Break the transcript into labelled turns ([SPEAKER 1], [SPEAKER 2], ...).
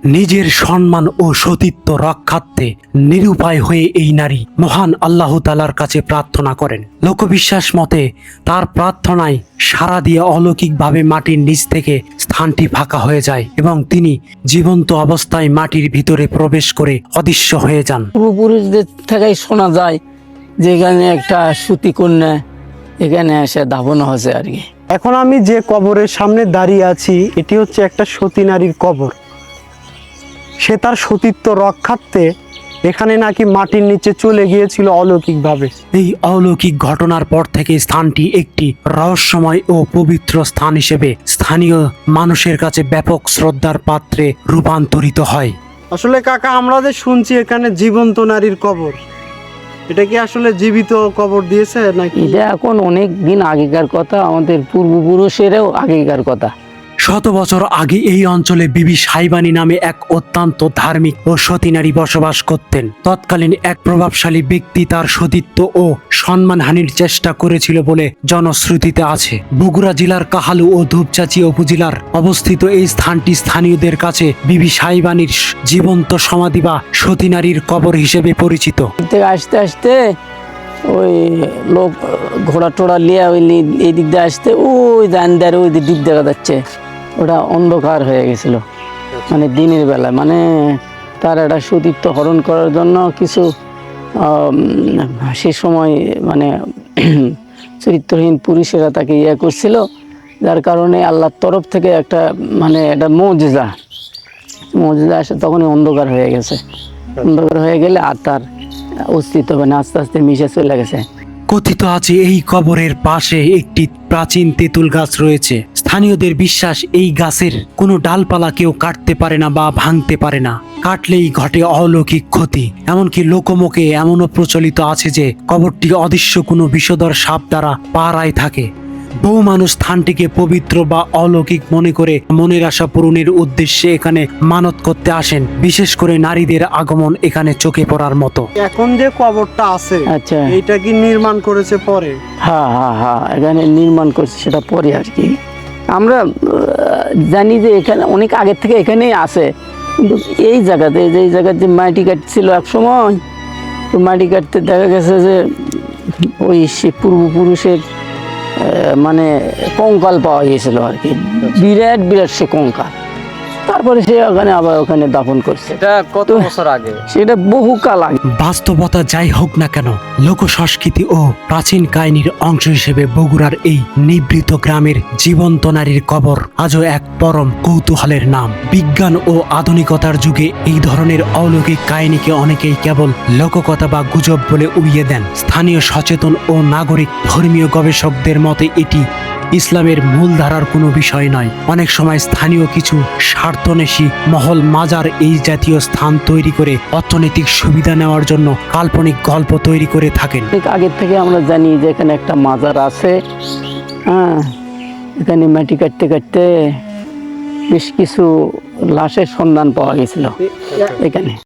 [SPEAKER 1] নিজের সম্মান ও সতীত্ব রক্ষার্থে নিরুপায় হয়ে এই নারী মহান আল্লাহ তাআলার কাছে প্রার্থনা করেন। লোকবিশ্বাস মতে তার প্রার্থনায় সাড়া দিয়ে অলৌকিকভাবে মাটির নিচ থেকে স্থানটি ফাঁকা হয়ে যায় এবং তিনি জীবন্ত অবস্থায় মাটির ভিতরে প্রবেশ করে অদৃশ্য হয়ে যান।
[SPEAKER 2] পূর্বপুরুষদের থেকেই শোনা যায় যেখানে একটা সতী কন্যা এখানে এসে দাফন হয়েছে আর কি।
[SPEAKER 3] এখন আমি যে কবরের সামনে দাঁড়িয়ে আছি এটি হচ্ছে একটা সতী নারীর কবর। সে তার সতীত্ব রক্ষার্থে এখানে নাকি মাটির নিচে চলে গিয়েছিল অলৌকিকভাবে।
[SPEAKER 1] এই অলৌকিক ঘটনার পর থেকে স্থানটি একটি রহস্যময় ও পবিত্র স্থান হিসেবে স্থানীয় মানুষের কাছে ব্যাপক শ্রদ্ধার পাত্রে রূপান্তরিত হয়।
[SPEAKER 3] আসলে কাকা, আমরা যে শুনছি এখানে জীবন্ত নারীর কবর, এটা কি আসলে জীবিত কবর দিয়েছে নাকি?
[SPEAKER 2] এটা এখন অনেক দিন আগেকার কথা, আমাদের পূর্বপুরুষেরও আগেকার কথা।
[SPEAKER 1] শত বছর আগে এই অঞ্চলে বিবি সাইবানী নামে এক অত্যন্ত ধার্মিক ও সতী নারী বসবাস করতেন। তৎকালীন এক প্রভাবশালী ব্যক্তি তার সতীত্ব ও সম্মানহানির চেষ্টা করেছিল বলে জনশ্রুতিতে আছে। বগুড়া জেলার কাহালু ও ধূপচাঁচি উপজেলার অবস্থিত এই স্থানটি স্থানীয়দের কাছে বিবি সাইবানীর জীবন্ত সমাধি বা সতী নারীর কবর হিসেবে পরিচিত।
[SPEAKER 2] আসতে আসতে ওই লোক ঘোড়া টোড়া লিয়ে ওই এই দিক দিয়ে আসতে ওই দান্দার ওই দিক দেখা যাচ্ছে, ওটা অন্ধকার হয়ে গেছিল, মানে দিনের বেলা। মানে তার একটা সতীত্ব হরণ করার জন্য কিছু সে সময় মানে চরিত্রহীন পুরুষেরা তাকে ইয়ে করছিল, যার কারণে আল্লাহর তরফ থেকে একটা মানে একটা মজেজা আসে, তখনই অন্ধকার হয়ে গেছে। অন্ধকার হয়ে গেলে আর তার অস্তিত্ব মানে আস্তে আস্তে মিশে চলে গেছে।
[SPEAKER 1] কথিত আছে এই কবরের পাশে একটি প্রাচীন তেঁতুল গাছ রয়েছে। স্থানীয়দের বিশ্বাস এই গাছের কোনো ডালপালা কেউ কাটতে পারে না বা ভাঙতে পারে না, কাটলেই ঘটে অলৌকিক ক্ষতি। এমনকি লোকমুখে এমনও প্রচলিত আছে যে কবরটি অদৃশ্য কোনো বিষধর সাপ দ্বারা পাহারায় থাকে। বহু মানুষ স্থানটিকে পবিত্র বা অলৌকিক মনে করে মনের আশা পূরণের উদ্দেশ্যে এখানে মানত করতে আসেন। বিশেষ করে নারীদের আগমন এখানে চোখে পড়ার মতো।
[SPEAKER 3] এখন যে কবরটা আছে,
[SPEAKER 2] আচ্ছা,
[SPEAKER 3] এটা কি নির্মাণ করেছে পরে?
[SPEAKER 2] হ্যাঁ, এখানে নির্মাণ করছে সেটা পরে আর কি। আমরা জানি যে এখানে অনেক আগের থেকে এখানেই আছে, কিন্তু এই জায়গাতে যে জায়গাতে মাটি কাটছিল এক সময়, তো মাটি কাটতে দেখা গেছে যে ওই সে পূর্বপুরুষের মানে কঙ্কাল পাওয়া গিয়েছিল আর কি, বিরাট সে কঙ্কাল। তারপরে সে ওখানে দাফন করছে।
[SPEAKER 4] এটা কত বছর আগে?
[SPEAKER 2] সেটা বহুকাল আগে।
[SPEAKER 1] বাস্তবতা যাই হোক না কেন, লোক সংস্কৃতি ও প্রাচীন কাহিনীর অংশ হিসেবে বগুড়ার এই নিভৃত গ্রামের জীবন্ত নারীর কবর আজও এক পরম কৌতূহলের নাম। বিজ্ঞান ও আধুনিকতার যুগে এই ধরনের অলৌকিক কাহিনীকে অনেকেই কেবল লোককথা বা গুজব বলে উড়িয়ে দেন। স্থানীয় সচেতন ও নাগরিক ধর্মীয় গবেষকদের মতে এটি ইসলামের মূলধারার কোনো বিষয় নয়। অনেক সময় স্থানীয় কিছু স্বার্থন্বেষী মহল মাজার এই জাতীয় স্থান তৈরি করে অর্থনৈতিক সুবিধা নেওয়ার জন্য কাল্পনিক গল্প তৈরি করে থাকেন।
[SPEAKER 2] আগের থেকে আমরা জানি যে এখানে একটা মাজার আছে। হ্যাঁ, এখানে মাটি কাটতে কাটতে বেশ কিছু লাশের সন্ধান পাওয়া গেছিল এখানে।